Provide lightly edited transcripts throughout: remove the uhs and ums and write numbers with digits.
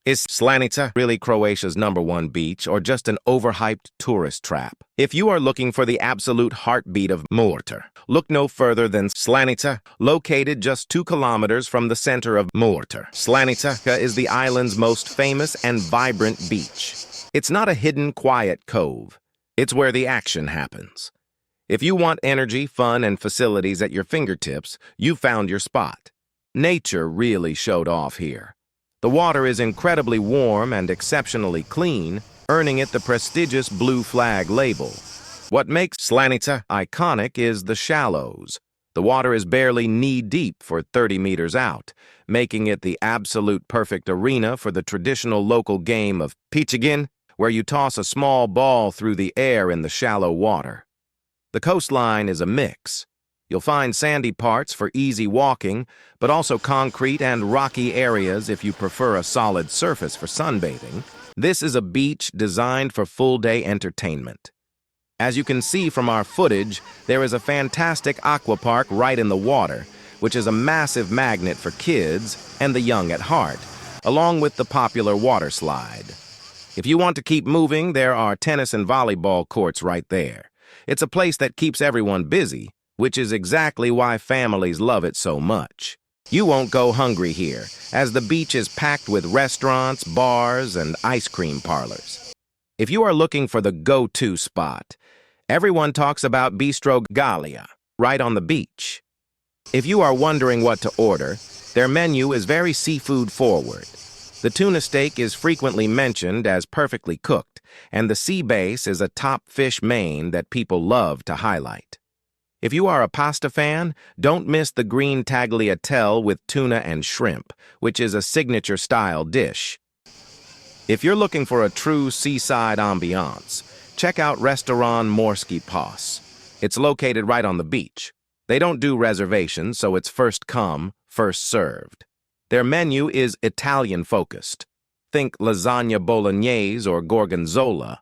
Is Slanica really Croatia's #1 beach or just an overhyped tourist trap? If you are looking for the absolute heartbeat of Murter, look no further than Slanica, located just 2 kilometers from the center of Murter. Slanica is the island's most famous and vibrant beach. It's not a hidden, quiet cove. It's where the action happens. If you want energy, fun, and facilities at your fingertips, you've found your spot. Nature really showed off here. The water is incredibly warm and exceptionally clean, earning it the prestigious Blue Flag label. What makes Slanica iconic is the shallows. The water is barely knee-deep for 30 meters out, making it the absolute perfect arena for the traditional local game of pichigin, where you toss a small ball through the air in the shallow water. The coastline is a mix. You'll find sandy parts for easy walking, but also concrete and rocky areas if you prefer a solid surface for sunbathing. This is a beach designed for full-day entertainment. As you can see from our footage, there is a fantastic aqua park right in the water, which is a massive magnet for kids and the young at heart, along with the popular water slide. If you want to keep moving, there are tennis and volleyball courts right there. It's a place that keeps everyone busy, which is exactly why families love it so much. You won't go hungry here, as the beach is packed with restaurants, bars, and ice cream parlors. If you are looking for the go-to spot, everyone talks about Bistro Gallia, right on the beach. If you are wondering what to order, their menu is very seafood forward. The tuna steak is frequently mentioned as perfectly cooked, and the sea bass is a top fish main that people love to highlight. If you are a pasta fan, don't miss the green tagliatelle with tuna and shrimp, which is a signature-style dish. If you're looking for a true seaside ambiance, check out Restaurant Morski Pas. It's located right on the beach. They don't do reservations, so it's first come, first served. Their menu is Italian-focused. Think lasagna bolognese or gorgonzola,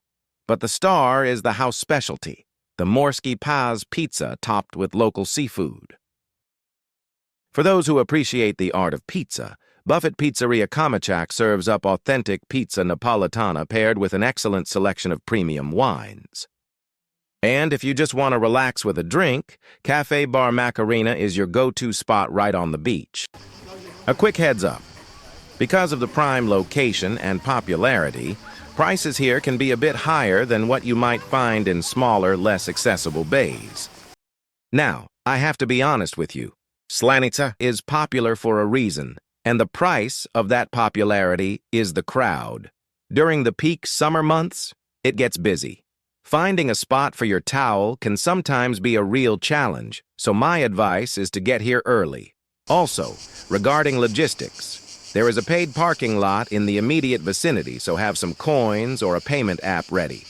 but the star is the house specialty, the Morski Pas pizza topped with local seafood. For those who appreciate the art of pizza, Buffett Pizzeria Komachak serves up authentic pizza Napolitana paired with an excellent selection of premium wines. And if you just want to relax with a drink, Cafe Bar Macarena is your go-to spot right on the beach. A quick heads up. Because of the prime location and popularity, prices here can be a bit higher than what you might find in smaller, less accessible bays. Now, I have to be honest with you. Slanica is popular for a reason, and the price of that popularity is the crowd. During the peak summer months, it gets busy. Finding a spot for your towel can sometimes be a real challenge, so my advice is to get here early. Also, regarding logistics, there is a paid parking lot in the immediate vicinity, so have some coins or a payment app ready.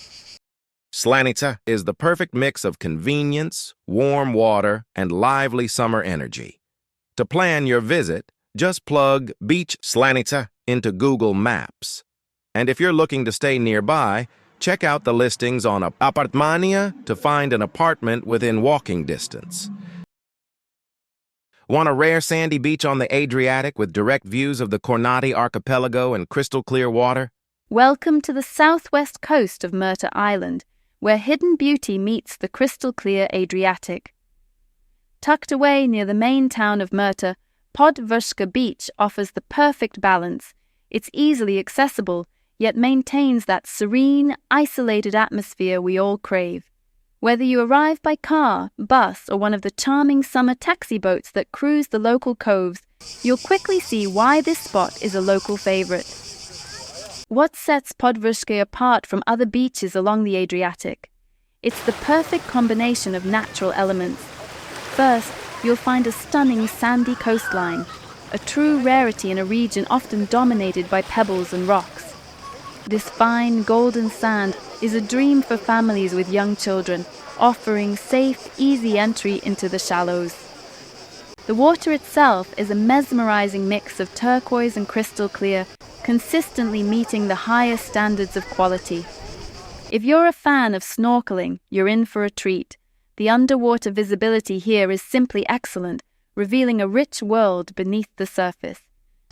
Slanica is the perfect mix of convenience, warm water, and lively summer energy. To plan your visit, just plug Beach Slanica into Google Maps. And if you're looking to stay nearby, check out the listings on Apartmania to find an apartment within walking distance. Want a rare sandy beach on the Adriatic with direct views of the Cornati archipelago and crystal clear water? Welcome to the southwest coast of Murter Island, where hidden beauty meets the crystal clear Adriatic. Tucked away near the main town of Murter, Podvrške Beach offers the perfect balance. It's easily accessible, yet maintains that serene, isolated atmosphere we all crave. Whether you arrive by car, bus, or one of the charming summer taxi boats that cruise the local coves, you'll quickly see why this spot is a local favorite. What sets Podvrške apart from other beaches along the Adriatic? It's the perfect combination of natural elements. First, you'll find a stunning sandy coastline, a true rarity in a region often dominated by pebbles and rocks. This fine, golden sand is a dream for families with young children, offering safe, easy entry into the shallows. The water itself is a mesmerizing mix of turquoise and crystal clear, consistently meeting the highest standards of quality. If you're a fan of snorkeling, you're in for a treat. The underwater visibility here is simply excellent, revealing a rich world beneath the surface.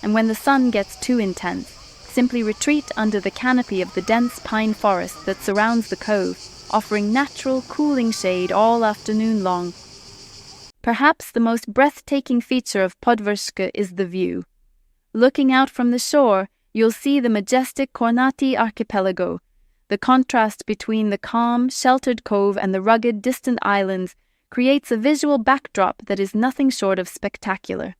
And when the sun gets too intense, Simply retreat under the canopy of the dense pine forest that surrounds the cove, offering natural, cooling shade all afternoon long. Perhaps the most breathtaking feature of Podvrške is the view. Looking out from the shore, you'll see the majestic Kornati archipelago. The contrast between the calm, sheltered cove and the rugged, distant islands creates a visual backdrop that is nothing short of spectacular.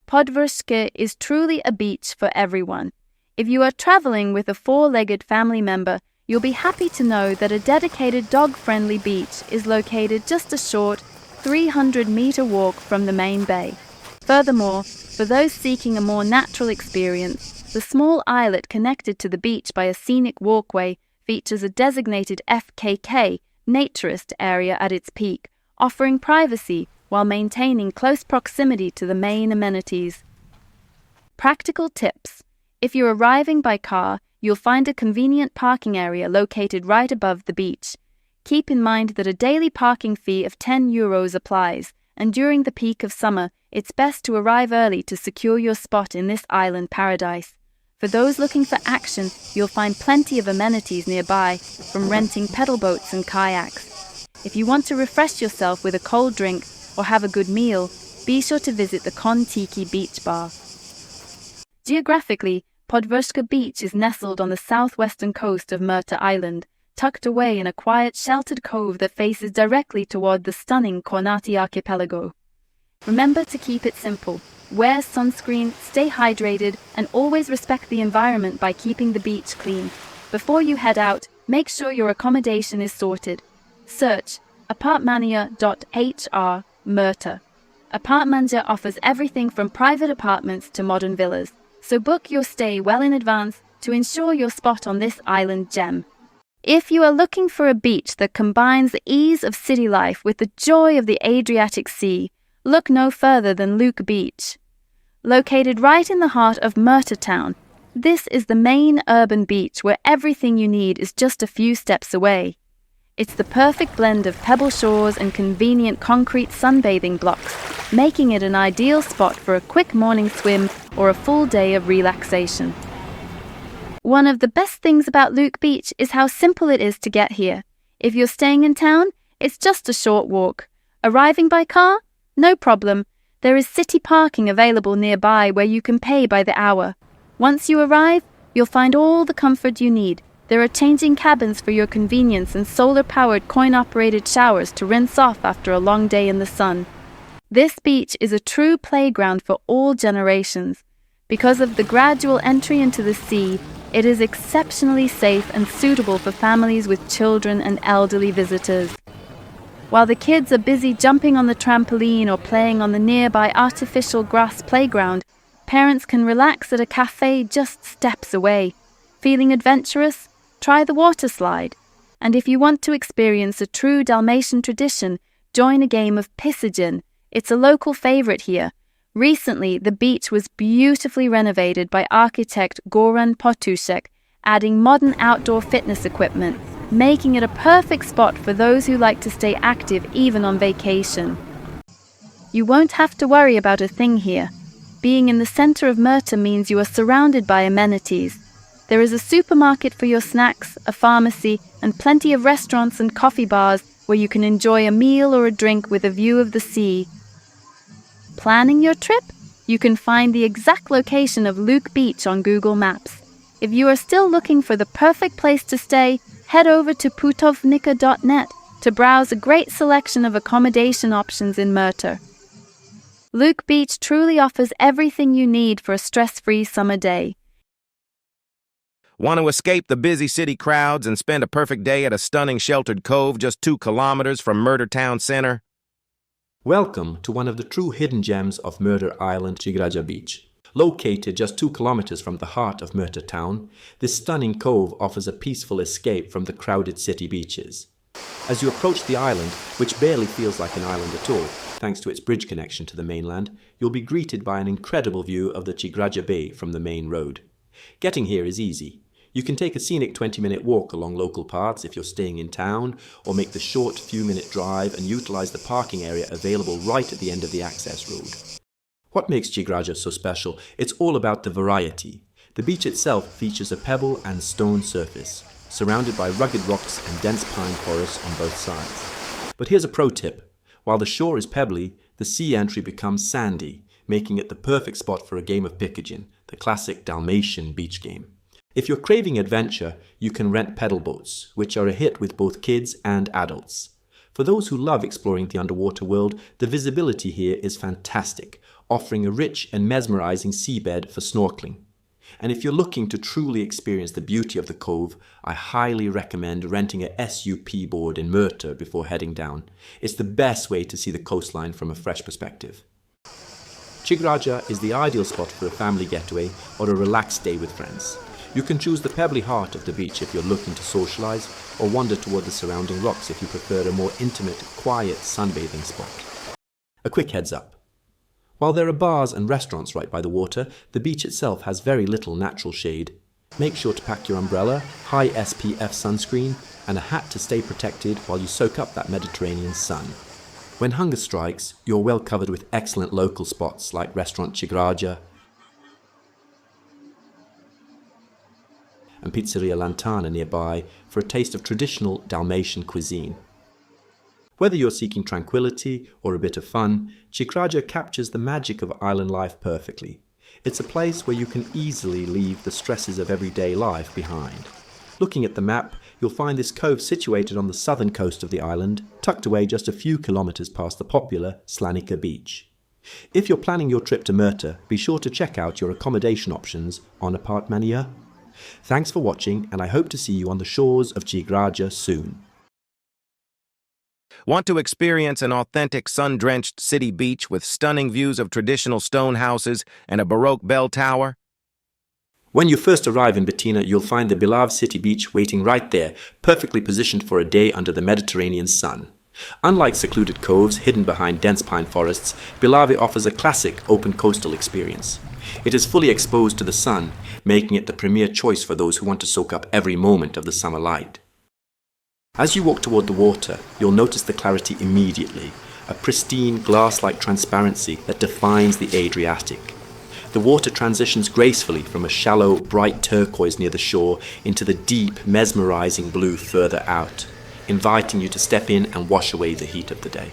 Podvrške is truly a beach for everyone. If you are traveling with a four-legged family member, you'll be happy to know that a dedicated dog-friendly beach is located just a short 300-meter walk from the main bay. Furthermore, for those seeking a more natural experience, the small islet connected to the beach by a scenic walkway features a designated FKK naturist area at its peak, offering privacy while maintaining close proximity to the main amenities. Practical tips. If you're arriving by car, you'll find a convenient parking area located right above the beach. Keep in mind that a daily parking fee of €10 applies, and during the peak of summer, it's best to arrive early to secure your spot in this island paradise. For those looking for action, you'll find plenty of amenities nearby, from renting pedal boats and kayaks. If you want to refresh yourself with a cold drink or have a good meal, be sure to visit the Kon-Tiki Beach Bar. Geographically, Podvrške Beach is nestled on the southwestern coast of Murter Island, tucked away in a quiet, sheltered cove that faces directly toward the stunning Kornati archipelago. Remember to keep it simple. Wear sunscreen, stay hydrated, and always respect the environment by keeping the beach clean. Before you head out, make sure your accommodation is sorted. Search apartmania.hr Murter. Apartmania offers everything from private apartments to modern villas, so book your stay well in advance to ensure your spot on this island gem. If you are looking for a beach that combines the ease of city life with the joy of the Adriatic Sea, look no further than Luke Beach. Located right in the heart of Murter town, this is the main urban beach where everything you need is just a few steps away. It's the perfect blend of pebble shores and convenient concrete sunbathing blocks, making it an ideal spot for a quick morning swim or a full day of relaxation. One of the best things about Luke Beach is how simple it is to get here. If you're staying in town, it's just a short walk. Arriving by car? No problem. There is city parking available nearby where you can pay by the hour. Once you arrive, you'll find all the comfort you need. There are changing cabins for your convenience and solar-powered coin-operated showers to rinse off after a long day in the sun. This beach is a true playground for all generations. Because of the gradual entry into the sea, it is exceptionally safe and suitable for families with children and elderly visitors. While the kids are busy jumping on the trampoline or playing on the nearby artificial grass playground, parents can relax at a cafe just steps away. Feeling adventurous? Try the water slide. And if you want to experience a true Dalmatian tradition, join a game of Pisagen. It's a local favorite here. Recently, the beach was beautifully renovated by architect Goran Potušek, adding modern outdoor fitness equipment, making it a perfect spot for those who like to stay active even on vacation. You won't have to worry about a thing here. Being in the center of Murter means you are surrounded by amenities. There is a supermarket for your snacks, a pharmacy, and plenty of restaurants and coffee bars where you can enjoy a meal or a drink with a view of the sea. Planning your trip? You can find the exact location of Luke Beach on Google Maps. If you are still looking for the perfect place to stay, head over to putovnica.net to browse a great selection of accommodation options in Murter. Luke Beach truly offers everything you need for a stress-free summer day. Want to escape the busy city crowds and spend a perfect day at a stunning sheltered cove just 2 kilometers from Murter town center? Welcome to one of the true hidden gems of Murter Island, Čigrađa Beach. Located just 2 kilometers from the heart of Murter town, this stunning cove offers a peaceful escape from the crowded city beaches. As you approach the island, which barely feels like an island at all, thanks to its bridge connection to the mainland, you'll be greeted by an incredible view of the Čigrađa Bay from the main road. Getting here is easy. You can take a scenic 20-minute walk along local paths if you're staying in town, or make the short few-minute drive and utilize the parking area available right at the end of the access road. What makes Čigrađa so special? It's all about the variety. The beach itself features a pebble and stone surface, surrounded by rugged rocks and dense pine forests on both sides. But here's a pro tip. While the shore is pebbly, the sea entry becomes sandy, making it the perfect spot for a game of picadin, the classic Dalmatian beach game. If you're craving adventure, you can rent pedal boats, which are a hit with both kids and adults. For those who love exploring the underwater world, the visibility here is fantastic, offering a rich and mesmerizing seabed for snorkeling. And if you're looking to truly experience the beauty of the cove, I highly recommend renting a SUP board in Murter before heading down. It's the best way to see the coastline from a fresh perspective. Čigrađa is the ideal spot for a family getaway or a relaxed day with friends. You can choose the pebbly heart of the beach if you're looking to socialize, or wander toward the surrounding rocks if you prefer a more intimate, quiet sunbathing spot. A quick heads up. While there are bars and restaurants right by the water, the beach itself has very little natural shade. Make sure to pack your umbrella, high SPF sunscreen, and a hat to stay protected while you soak up that Mediterranean sun. When hunger strikes, you're well covered with excellent local spots like restaurant Čigrađa and Pizzeria Lantana nearby for a taste of traditional Dalmatian cuisine. Whether you're seeking tranquility or a bit of fun, Čigrađa captures the magic of island life perfectly. It's a place where you can easily leave the stresses of everyday life behind. Looking at the map, you'll find this cove situated on the southern coast of the island, tucked away just a few kilometers past the popular Slanica Beach. If you're planning your trip to Murter, be sure to check out your accommodation options on Apartmania. Thanks for watching, and I hope to see you on the shores of Čigrađa soon. Want to experience an authentic sun-drenched city beach with stunning views of traditional stone houses and a Baroque bell tower? When you first arrive in Betina, you'll find the Bilave city beach waiting right there, perfectly positioned for a day under the Mediterranean sun. Unlike secluded coves hidden behind dense pine forests, Bilave offers a classic open coastal experience. It is fully exposed to the sun, making it the premier choice for those who want to soak up every moment of the summer light. As you walk toward the water, you'll notice the clarity immediately, a pristine glass-like transparency that defines the Adriatic. The water transitions gracefully from a shallow, bright turquoise near the shore into the deep, mesmerizing blue further out, inviting you to step in and wash away the heat of the day.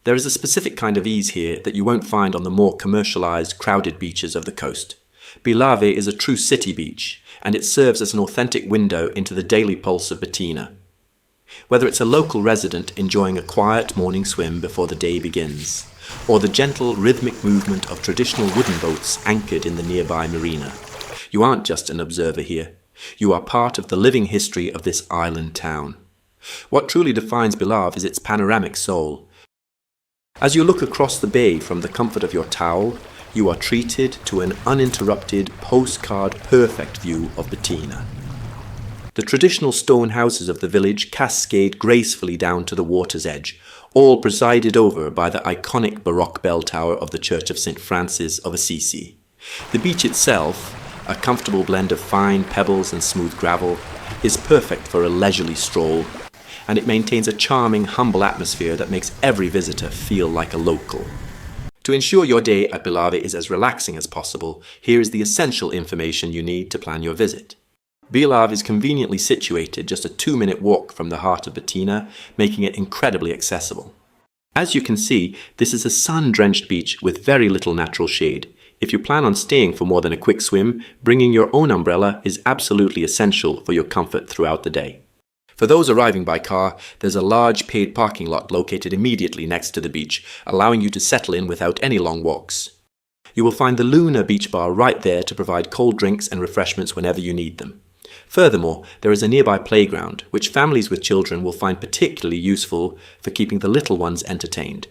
There is a specific kind of ease here that you won't find on the more commercialized, crowded beaches of the coast. Bilave is a true city beach, and it serves as an authentic window into the daily pulse of Betina. Whether it's a local resident enjoying a quiet morning swim before the day begins, or the gentle, rhythmic movement of traditional wooden boats anchored in the nearby marina, you aren't just an observer here. You are part of the living history of this island town. What truly defines Bilave is its panoramic soul. As you look across the bay from the comfort of your towel, you are treated to an uninterrupted, postcard-perfect view of Betina. The traditional stone houses of the village cascade gracefully down to the water's edge, all presided over by the iconic Baroque bell tower of the Church of St. Francis of Assisi. The beach itself, a comfortable blend of fine pebbles and smooth gravel, is perfect for a leisurely stroll, and it maintains a charming, humble atmosphere that makes every visitor feel like a local. To ensure your day at Bilave is as relaxing as possible, here is the essential information you need to plan your visit. Bilave is conveniently situated just a 2-minute walk from the heart of Betina, making it incredibly accessible. As you can see, this is a sun-drenched beach with very little natural shade. If you plan on staying for more than a quick swim, bringing your own umbrella is absolutely essential for your comfort throughout the day. For those arriving by car, there's a large paid parking lot located immediately next to the beach, allowing you to settle in without any long walks. You will find the Luna Beach Bar right there to provide cold drinks and refreshments whenever you need them. Furthermore, there is a nearby playground, which families with children will find particularly useful for keeping the little ones entertained.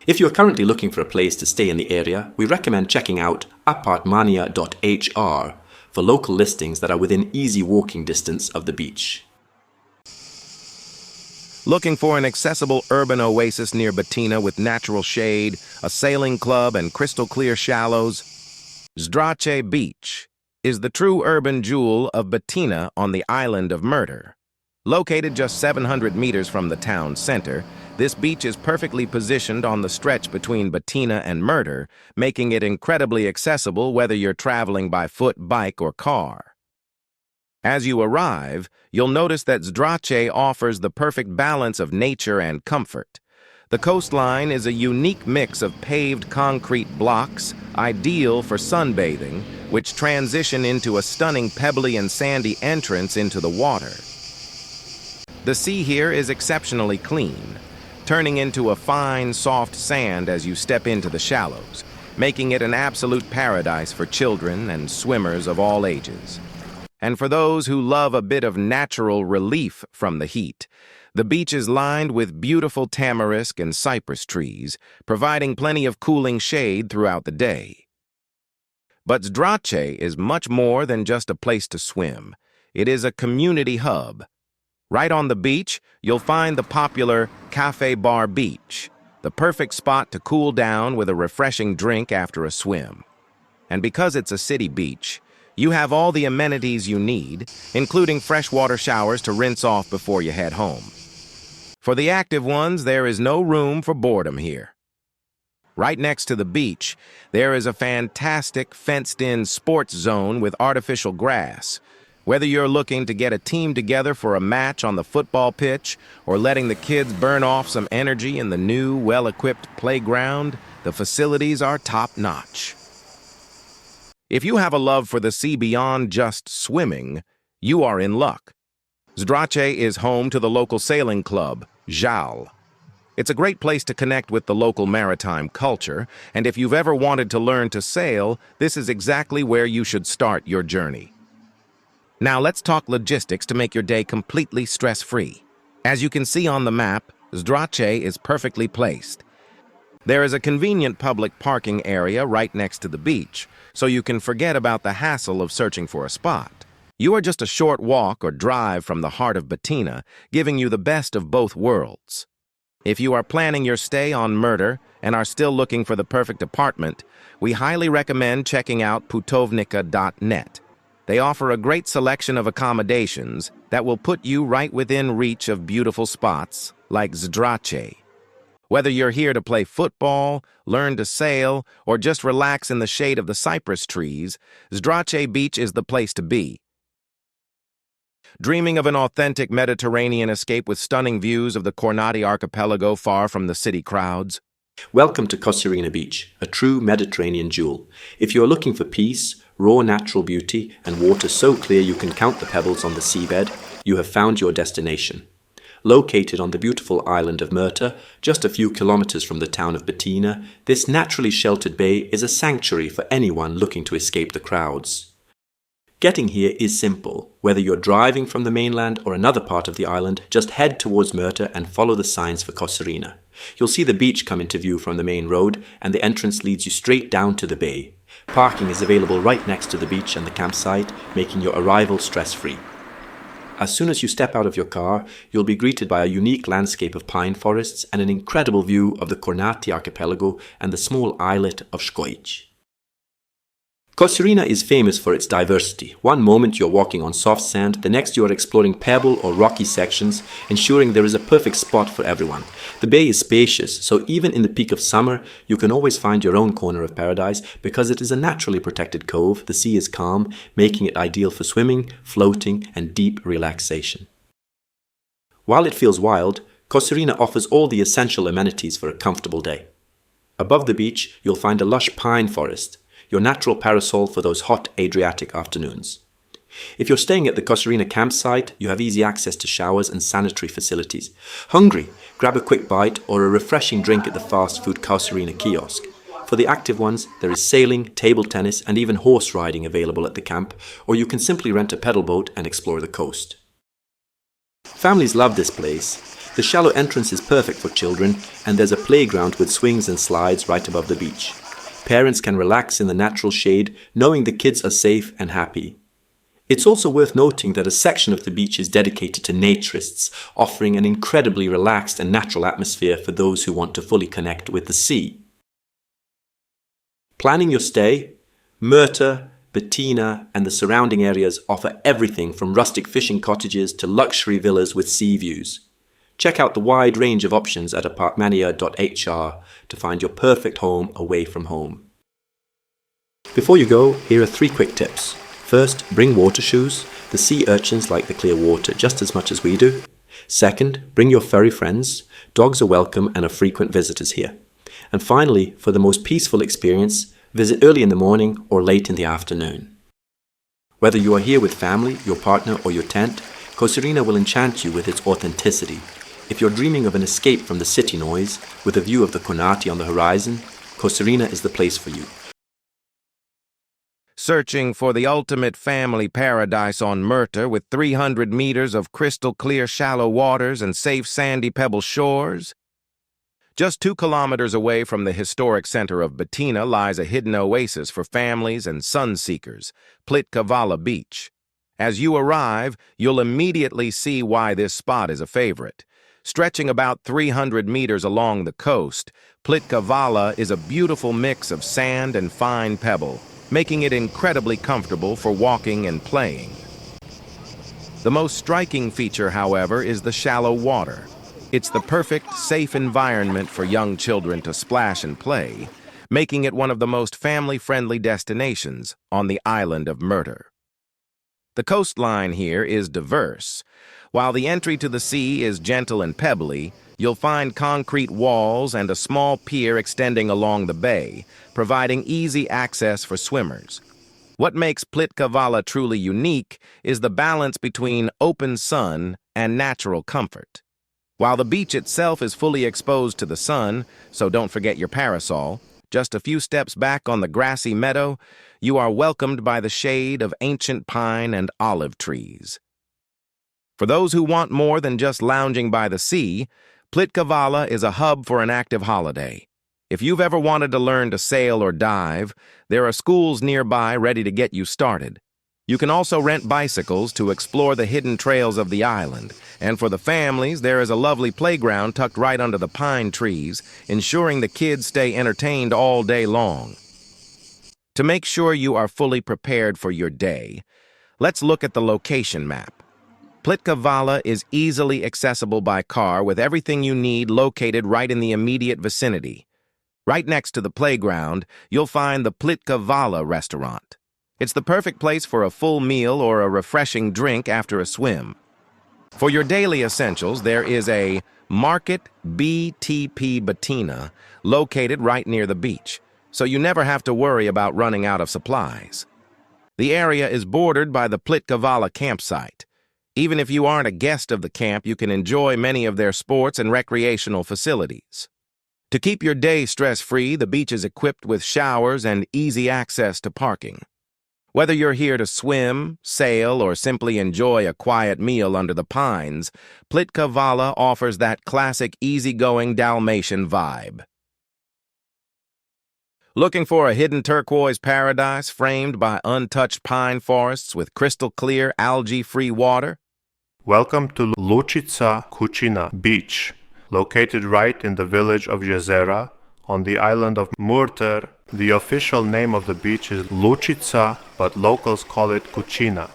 If you are currently looking for a place to stay in the area, we recommend checking out apartmania.hr for local listings that are within easy walking distance of the beach. Looking for an accessible urban oasis near Betina with natural shade, a sailing club, and crystal-clear shallows? Zdrače Beach is the true urban jewel of Betina on the island of Murter. Located just 700 meters from the town center, This beach is perfectly positioned on the stretch between Betina and Murter, making it incredibly accessible whether you're traveling by foot, bike, or car. As you arrive, you'll notice that Zdrače offers the perfect balance of nature and comfort. The coastline is a unique mix of paved concrete blocks, ideal for sunbathing, which transition into a stunning pebbly and sandy entrance into the water. The sea here is exceptionally clean, turning into a fine, soft sand as you step into the shallows, making it an absolute paradise for children and swimmers of all ages. And for those who love a bit of natural relief from the heat, the beach is lined with beautiful tamarisk and cypress trees, providing plenty of cooling shade throughout the day. But Zdrače is much more than just a place to swim. It is a community hub. Right on the beach, you'll find the popular Cafe Bar Beach, the perfect spot to cool down with a refreshing drink after a swim. And because it's a city beach, you have all the amenities you need, including freshwater showers to rinse off before you head home. For the active ones, there is no room for boredom here. Right next to the beach, there is a fantastic fenced-in sports zone with artificial grass. Whether you're looking to get a team together for a match on the football pitch or letting the kids burn off some energy in the new, well-equipped playground, the facilities are top-notch. If you have a love for the sea beyond just swimming, you are in luck. Zdrače is home to the local sailing club, Vala. It's a great place to connect with the local maritime culture, and if you've ever wanted to learn to sail, this is exactly where you should start your journey. Now let's talk logistics to make your day completely stress-free. As you can see on the map, Zdrače is perfectly placed. There is a convenient public parking area right next to the beach, so you can forget about the hassle of searching for a spot. You are just a short walk or drive from the heart of Betina, giving you the best of both worlds. If you are planning your stay on Murter and are still looking for the perfect apartment, we highly recommend checking out Podvrške.net. They offer a great selection of accommodations that will put you right within reach of beautiful spots like Zdrače. Whether you're here to play football, learn to sail, or just relax in the shade of the cypress trees, Zdrače Beach is the place to be. Dreaming of an authentic Mediterranean escape with stunning views of the Cornati archipelago far from the city crowds? Welcome to Kosirina Beach, a true Mediterranean jewel. If you're looking for peace, raw natural beauty, and water so clear you can count the pebbles on the seabed, you have found your destination. Located on the beautiful island of Murter, just a few kilometers from the town of Betina, this naturally sheltered bay is a sanctuary for anyone looking to escape the crowds. Getting here is simple. Whether you're driving from the mainland or another part of the island, just head towards Murter and follow the signs for Kosirina. You'll see the beach come into view from the main road, and the entrance leads you straight down to the bay. Parking is available right next to the beach and the campsite, making your arrival stress-free. As soon as you step out of your car, you'll be greeted by a unique landscape of pine forests and an incredible view of the Cornati archipelago and the small islet of Čigrađa. Kosirina is famous for its diversity. One moment you're walking on soft sand, the next you are exploring pebble or rocky sections, ensuring there is a perfect spot for everyone. The bay is spacious, so even in the peak of summer, you can always find your own corner of paradise because it is a naturally protected cove. The sea is calm, making it ideal for swimming, floating, and deep relaxation. While it feels wild, Kosirina offers all the essential amenities for a comfortable day. Above the beach, you'll find a lush pine forest, your natural parasol for those hot Adriatic afternoons. If you're staying at the Kosirina campsite, you have easy access to showers and sanitary facilities. Hungry? Grab a quick bite or a refreshing drink at the fast food Kosirina kiosk. For the active ones, there is sailing, table tennis, and even horse riding available at the camp, or you can simply rent a pedal boat and explore the coast. Families love this place. The shallow entrance is perfect for children, and there's a playground with swings and slides right above the beach. Parents can relax in the natural shade, knowing the kids are safe and happy. It's also worth noting that a section of the beach is dedicated to naturists, offering an incredibly relaxed and natural atmosphere for those who want to fully connect with the sea. Planning your stay, Murter, Betina, and the surrounding areas offer everything from rustic fishing cottages to luxury villas with sea views. Check out the wide range of options at apartmania.hr to find your perfect home away from home. Before you go, here are 3 quick tips. First, bring water shoes. The sea urchins like the clear water just as much as we do. Second, bring your furry friends. Dogs are welcome and are frequent visitors here. And finally, for the most peaceful experience, visit early in the morning or late in the afternoon. Whether you are here with family, your partner or your tent, Kosirina will enchant you with its authenticity. If you're dreaming of an escape from the city noise, with a view of the Konati on the horizon, Kosirina is the place for you. Searching for the ultimate family paradise on Murter with 300 meters of crystal clear shallow waters and safe sandy pebble shores? Just 2 kilometers away from the historic center of Betina lies a hidden oasis for families and sun seekers, Plitka Beach. As you arrive, you'll immediately see why this spot is a favorite. Stretching about 300 meters along the coast, Plitka is a beautiful mix of sand and fine pebble, making it incredibly comfortable for walking and playing. The most striking feature, however, is the shallow water. It's the perfect, safe environment for young children to splash and play, making it one of the most family-friendly destinations on the island of Murter. The coastline here is diverse. While the entry to the sea is gentle and pebbly, you'll find concrete walls and a small pier extending along the bay, providing easy access for swimmers. What makes Plitka truly unique is the balance between open sun and natural comfort. While the beach itself is fully exposed to the sun, so don't forget your parasol, just a few steps back on the grassy meadow, you are welcomed by the shade of ancient pine and olive trees. For those who want more than just lounging by the sea, Plitka is a hub for an active holiday. If you've ever wanted to learn to sail or dive, there are schools nearby ready to get you started. You can also rent bicycles to explore the hidden trails of the island, and for the families, there is a lovely playground tucked right under the pine trees, ensuring the kids stay entertained all day long. To make sure you are fully prepared for your day, let's look at the location map. Plitka is easily accessible by car with everything you need located right in the immediate vicinity. Right next to the playground, you'll find the Plitka restaurant. It's the perfect place for a full meal or a refreshing drink after a swim. For your daily essentials, there is a Market BTP Betina located right near the beach, so you never have to worry about running out of supplies. The area is bordered by the Plitka campsite. Even if you aren't a guest of the camp, you can enjoy many of their sports and recreational facilities. To keep your day stress-free, the beach is equipped with showers and easy access to parking. Whether you're here to swim, sail, or simply enjoy a quiet meal under the pines, Plitka offers that classic easygoing Dalmatian vibe. Looking for a hidden turquoise paradise framed by untouched pine forests with crystal-clear, algae-free water? Welcome to Lovišća Kučina Beach, located right in the village of Jezera on the island of Murter. The official name of the beach is Lovišća, but locals call it Kučina.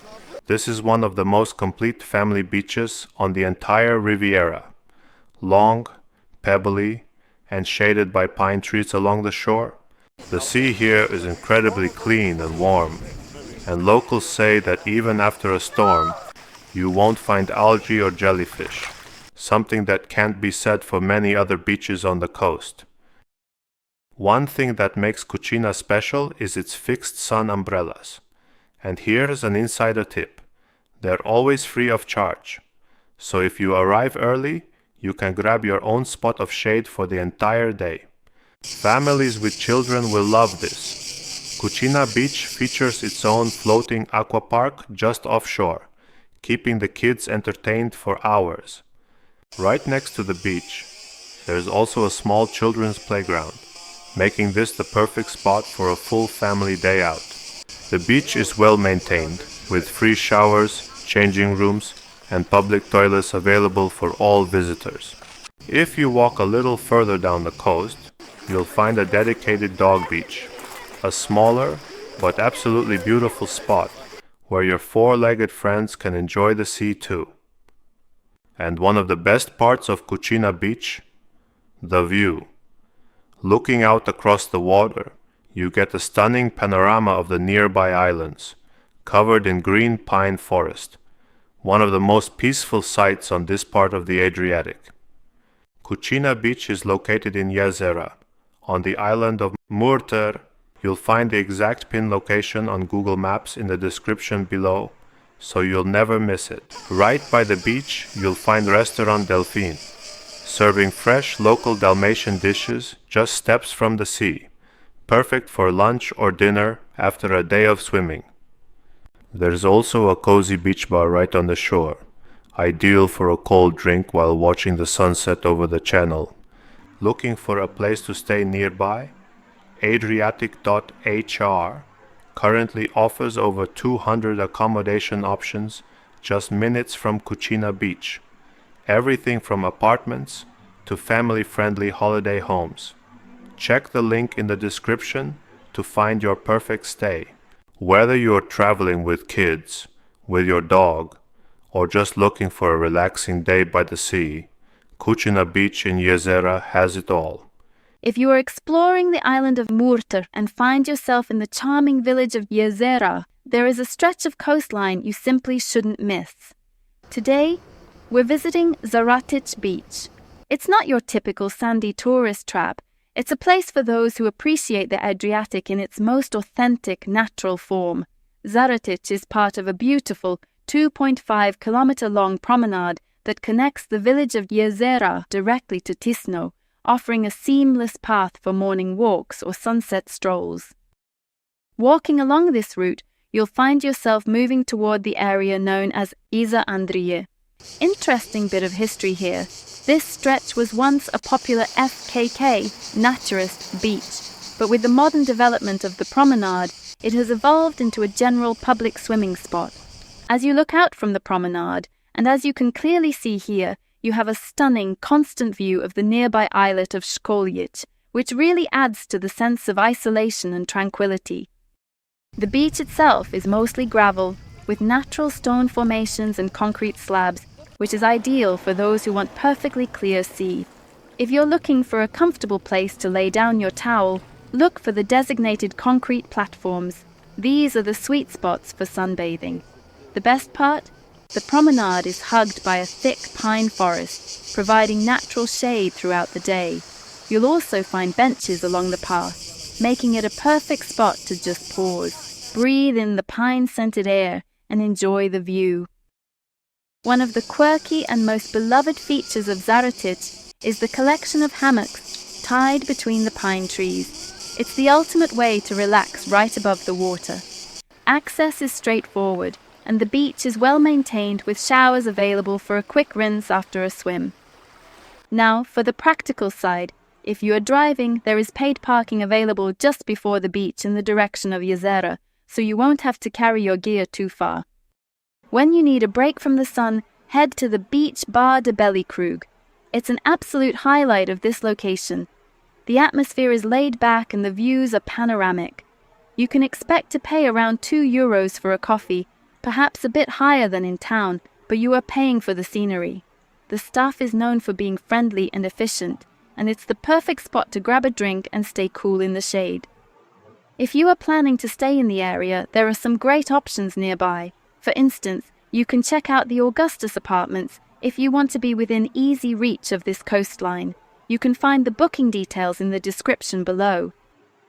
This is one of the most complete family beaches on the entire Riviera. Long, pebbly, and shaded by pine trees along the shore. The sea here is incredibly clean and warm, and locals say that even after a storm, you won't find algae or jellyfish, something that can't be said for many other beaches on the coast. One thing that makes Kučina special is its fixed sun umbrellas. And here's an insider tip. They're always free of charge. So if you arrive early, you can grab your own spot of shade for the entire day. Families with children will love this. Kučina Beach features its own floating aquapark just offshore, keeping the kids entertained for hours. Right next to the beach, there's also a small children's playground, making this the perfect spot for a full family day out. The beach is well maintained, with free showers, changing rooms, and public toilets available for all visitors. If you walk a little further down the coast, you'll find a dedicated dog beach, a smaller but absolutely beautiful spot where your four-legged friends can enjoy the sea too. And one of the best parts of Kučina Beach? The view. Looking out across the water, you get a stunning panorama of the nearby islands, covered in green pine forest, one of the most peaceful sights on this part of the Adriatic. Kučina Beach is located in Jezera, on the island of Murter. You'll find the exact pin location on Google Maps in the description below, so you'll never miss it. Right by the beach, you'll find Restaurant Delphine, serving fresh local Dalmatian dishes just steps from the sea, perfect for lunch or dinner after a day of swimming. There's also a cozy beach bar right on the shore, ideal for a cold drink while watching the sunset over the channel. Looking for a place to stay nearby? Adriatic.hr currently offers over 200 accommodation options just minutes from Kučina Beach. Everything from apartments to family-friendly holiday homes. Check the link in the description to find your perfect stay. Whether you're traveling with kids, with your dog, or just looking for a relaxing day by the sea, Kučina Beach in Jezera has it all. If you are exploring the island of Murter and find yourself in the charming village of Jezera, there is a stretch of coastline you simply shouldn't miss. Today, we're visiting Zaratić Beach. It's not your typical sandy tourist trap. It's a place for those who appreciate the Adriatic in its most authentic, natural form. Zaratić is part of a beautiful 2.5-kilometer-long promenade that connects the village of Jezera directly to Tisno, offering a seamless path for morning walks or sunset strolls. Walking along this route, you'll find yourself moving toward the area known as Andrije. Interesting bit of history here. This stretch was once a popular FKK, naturist, beach, but with the modern development of the promenade, it has evolved into a general public swimming spot. As you look out from the promenade, and as you can clearly see here, you have a stunning, constant view of the nearby islet of Školjić, which really adds to the sense of isolation and tranquility. The beach itself is mostly gravel, with natural stone formations and concrete slabs, which is ideal for those who want perfectly clear sea. If you're looking for a comfortable place to lay down your towel, look for the designated concrete platforms. These are the sweet spots for sunbathing. The best part? The promenade is hugged by a thick pine forest, providing natural shade throughout the day. You'll also find benches along the path, making it a perfect spot to just pause, breathe in the pine-scented air, and enjoy the view. One of the quirky and most beloved features of Zaratić is the collection of hammocks tied between the pine trees. It's the ultimate way to relax right above the water. Access is straightforward, and the beach is well maintained with showers available for a quick rinse after a swim. Now, for the practical side, if you are driving, there is paid parking available just before the beach in the direction of Jezera, so you won't have to carry your gear too far. When you need a break from the sun, head to the Beach Bar de Bellykrug. It's an absolute highlight of this location. The atmosphere is laid back and the views are panoramic. You can expect to pay around €2 for a coffee, perhaps a bit higher than in town, but you are paying for the scenery. The staff is known for being friendly and efficient, and it's the perfect spot to grab a drink and stay cool in the shade. If you are planning to stay in the area, there are some great options nearby. For instance, you can check out the Augustus apartments if you want to be within easy reach of this coastline. You can find the booking details in the description below.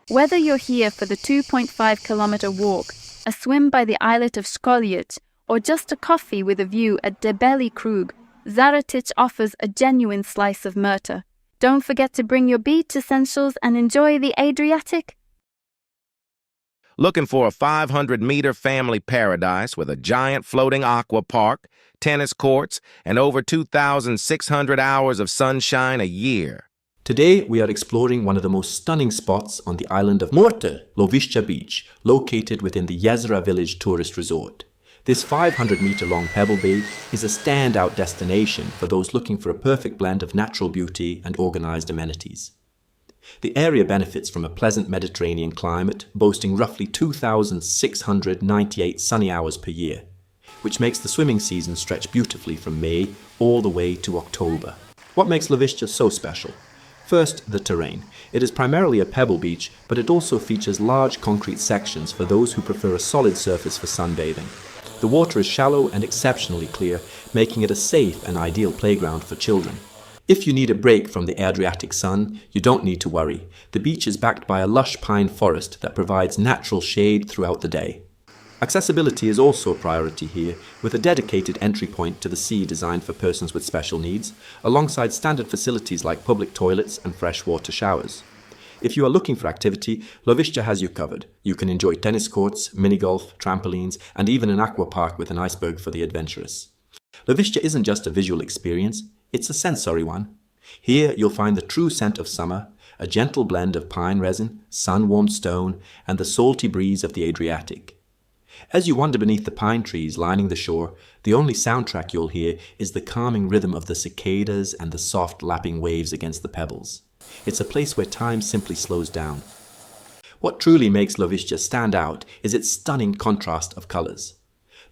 Whether you're here for the 2.5-kilometer walk, a swim by the islet of Školjić, or just a coffee with a view at De Bellykrug, Zaratić offers a genuine slice of Murter. Don't forget to bring your beach essentials and enjoy the Adriatic. Looking for a 500-meter family paradise with a giant floating aqua park, tennis courts, and over 2,600 hours of sunshine a year? Today, we are exploring one of the most stunning spots on the island of Murter, Lovišća Beach, located within the Jezera village tourist resort. This 500-meter-long pebble bay is a standout destination for those looking for a perfect blend of natural beauty and organized amenities. The area benefits from a pleasant Mediterranean climate, boasting roughly 2,698 sunny hours per year. which makes the swimming season stretch beautifully from May all the way to October. What makes Lovišća so special? First, the terrain. It is primarily a pebble beach, but it also features large concrete sections for those who prefer a solid surface for sunbathing. The water is shallow and exceptionally clear, making it a safe and ideal playground for children. If you need a break from the Adriatic sun, you don't need to worry. The beach is backed by a lush pine forest that provides natural shade throughout the day. Accessibility is also a priority here, with a dedicated entry point to the sea designed for persons with special needs, alongside standard facilities like public toilets and freshwater showers. If you are looking for activity, Lovišća has you covered. You can enjoy tennis courts, mini-golf, trampolines, and even an aqua park with an iceberg for the adventurous. Lovišća isn't just a visual experience, it's a sensory one. Here you'll find the true scent of summer, a gentle blend of pine resin, sun-warmed stone, and the salty breeze of the Adriatic. As you wander beneath the pine trees lining the shore, the only soundtrack you'll hear is the calming rhythm of the cicadas and the soft lapping waves against the pebbles. It's a place where time simply slows down. What truly makes Lovišća stand out is its stunning contrast of colors.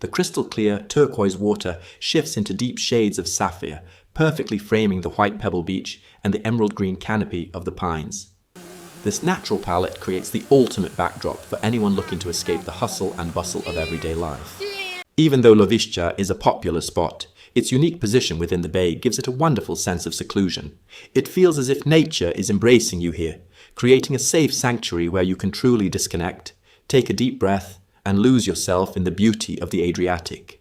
The crystal clear turquoise water shifts into deep shades of sapphire, perfectly framing the white pebble beach and the emerald green canopy of the pines. This natural palette creates the ultimate backdrop for anyone looking to escape the hustle and bustle of everyday life. Even though Lovišća is a popular spot, its unique position within the bay gives it a wonderful sense of seclusion. It feels as if nature is embracing you here, creating a safe sanctuary where you can truly disconnect, take a deep breath, and lose yourself in the beauty of the Adriatic.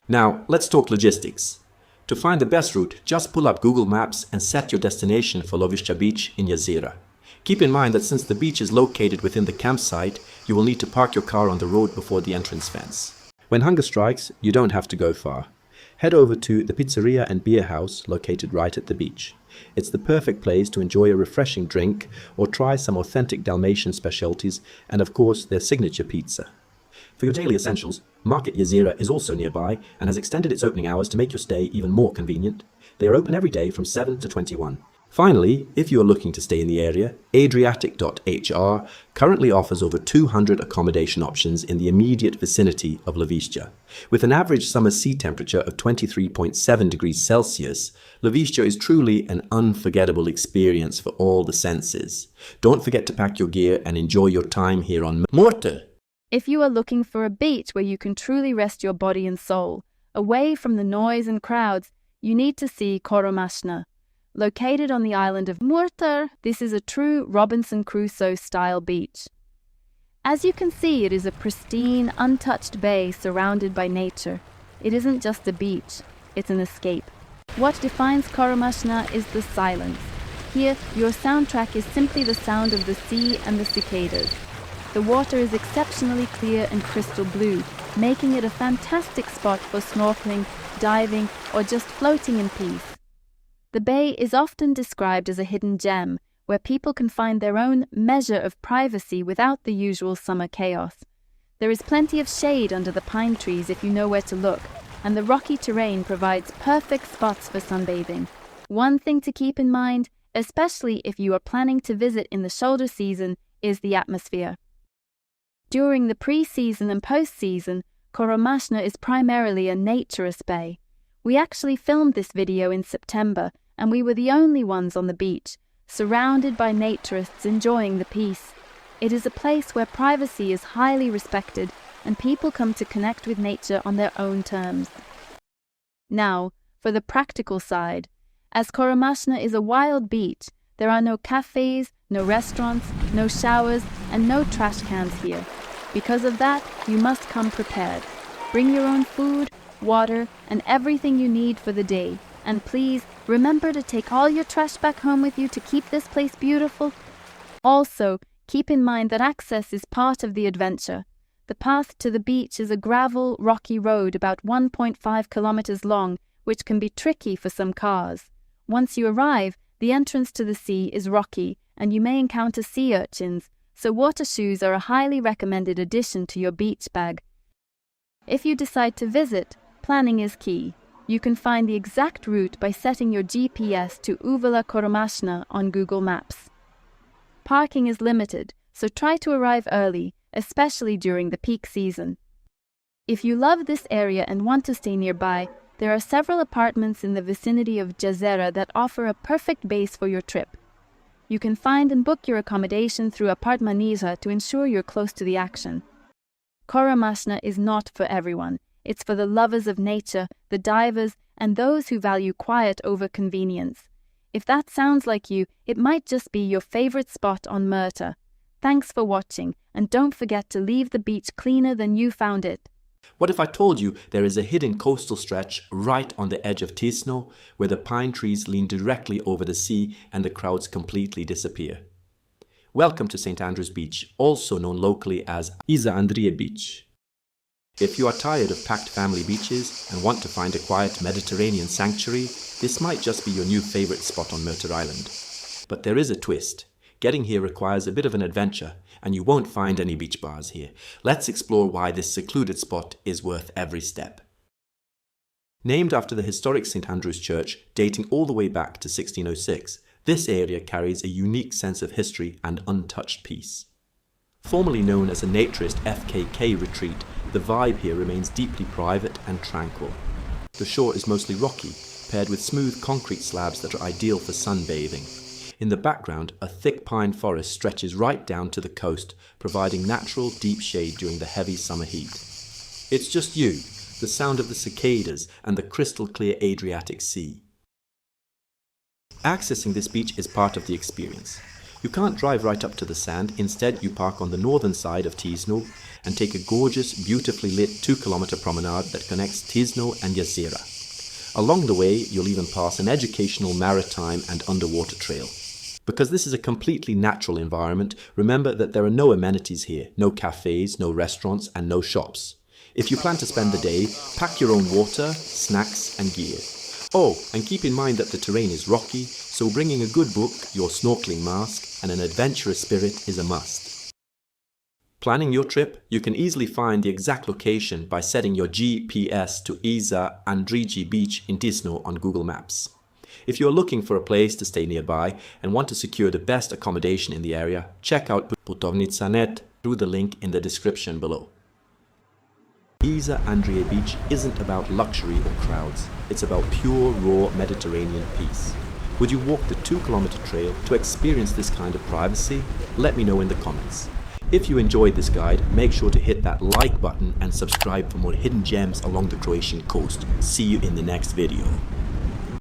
Now, let's talk logistics. To find the best route, just pull up Google Maps and set your destination for Lovišća Beach in Jezera. Keep in mind that since the beach is located within the campsite, you will need to park your car on the road before the entrance fence. When hunger strikes, you don't have to go far. Head over to the pizzeria and beer house located right at the beach. It's the perfect place to enjoy a refreshing drink or try some authentic Dalmatian specialties and of course their signature pizza. For your daily essentials, Market Jezera is also nearby and has extended its opening hours to make your stay even more convenient. They are open every day from 7 to 21. Finally, if you are looking to stay in the area, Adriatic.hr currently offers over 200 accommodation options in the immediate vicinity of Lovišća. With an average summer sea temperature of 23.7 degrees Celsius, Lovišća is truly an unforgettable experience for all the senses. Don't forget to pack your gear and enjoy your time here on Murter. If you are looking for a beach where you can truly rest your body and soul, away from the noise and crowds, you need to see Koromašna. Located on the island of Murter, this is a true Robinson Crusoe style beach. As you can see, it is a pristine, untouched bay surrounded by nature. It isn't just a beach, it's an escape. What defines Koromašna is the silence. Here, your soundtrack is simply the sound of the sea and the cicadas. The water is exceptionally clear and crystal blue, making it a fantastic spot for snorkeling, diving, or just floating in peace. The bay is often described as a hidden gem, where people can find their own measure of privacy without the usual summer chaos. There is plenty of shade under the pine trees if you know where to look, and the rocky terrain provides perfect spots for sunbathing. One thing to keep in mind, especially if you are planning to visit in the shoulder season, is the atmosphere. During the pre-season and post-season, Koromašna is primarily a naturist bay. We actually filmed this video in September, and we were the only ones on the beach, surrounded by naturists enjoying the peace. It is a place where privacy is highly respected, and people come to connect with nature on their own terms. Now, for the practical side. As Koromašna is a wild beach, there are no cafes, no restaurants, no showers, and no trash cans here. Because of that, you must come prepared. Bring your own food, water, and everything you need for the day. And please, remember to take all your trash back home with you to keep this place beautiful. Also, keep in mind that access is part of the adventure. The path to the beach is a gravel, rocky road about 1.5 kilometers long, which can be tricky for some cars. Once you arrive, the entrance to the sea is rocky, and you may encounter sea urchins, so water shoes are a highly recommended addition to your beach bag. If you decide to visit, planning is key. You can find the exact route by setting your GPS to Vala Koromašna on Google Maps. Parking is limited, so try to arrive early, especially during the peak season. If you love this area and want to stay nearby, there are several apartments in the vicinity of Jezera that offer a perfect base for your trip. You can find and book your accommodation through Apartmaniza to ensure you're close to the action. Koromašna is not for everyone. It's for the lovers of nature, the divers, and those who value quiet over convenience. If that sounds like you, it might just be your favorite spot on Murter. Thanks for watching, and don't forget to leave the beach cleaner than you found it. What if I told you there is a hidden coastal stretch right on the edge of Tisno, where the pine trees lean directly over the sea and the crowds completely disappear? Welcome to St. Andrew's Beach, also known locally as Andrije Beach. If you are tired of packed family beaches and want to find a quiet Mediterranean sanctuary, this might just be your new favorite spot on Murter Island. But there is a twist. Getting here requires a bit of an adventure, and you won't find any beach bars here. Let's explore why this secluded spot is worth every step. Named after the historic St. Andrew's Church, dating all the way back to 1606, this area carries a unique sense of history and untouched peace. Formerly known as a naturist FKK retreat, the vibe here remains deeply private and tranquil. The shore is mostly rocky, paired with smooth concrete slabs that are ideal for sunbathing. In the background, a thick pine forest stretches right down to the coast, providing natural, deep shade during the heavy summer heat. It's just you, the sound of the cicadas, and the crystal-clear Adriatic Sea. Accessing this beach is part of the experience. You can't drive right up to the sand, instead you park on the northern side of Tisno and take a gorgeous, beautifully lit 2-kilometer promenade that connects Tisno and Jezera. Along the way, you'll even pass an educational maritime and underwater trail. Because this is a completely natural environment, remember that there are no amenities here, no cafes, no restaurants, and no shops. If you plan to spend the day, pack your own water, snacks, and gear. Oh, and keep in mind that the terrain is rocky, so bringing a good book, your snorkeling mask, and an adventurous spirit is a must. Planning your trip, you can easily find the exact location by setting your GPS to Andrije Beach in Tisno on Google Maps. If you are looking for a place to stay nearby and want to secure the best accommodation in the area, check out Putovnica.net through the link in the description below. Andrije Beach isn't about luxury or crowds, it's about pure, raw Mediterranean peace. Would you walk the 2-kilometer trail to experience this kind of privacy? Let me know in the comments. If you enjoyed this guide, make sure to hit that like button and subscribe for more hidden gems along the Croatian coast. See you in the next video.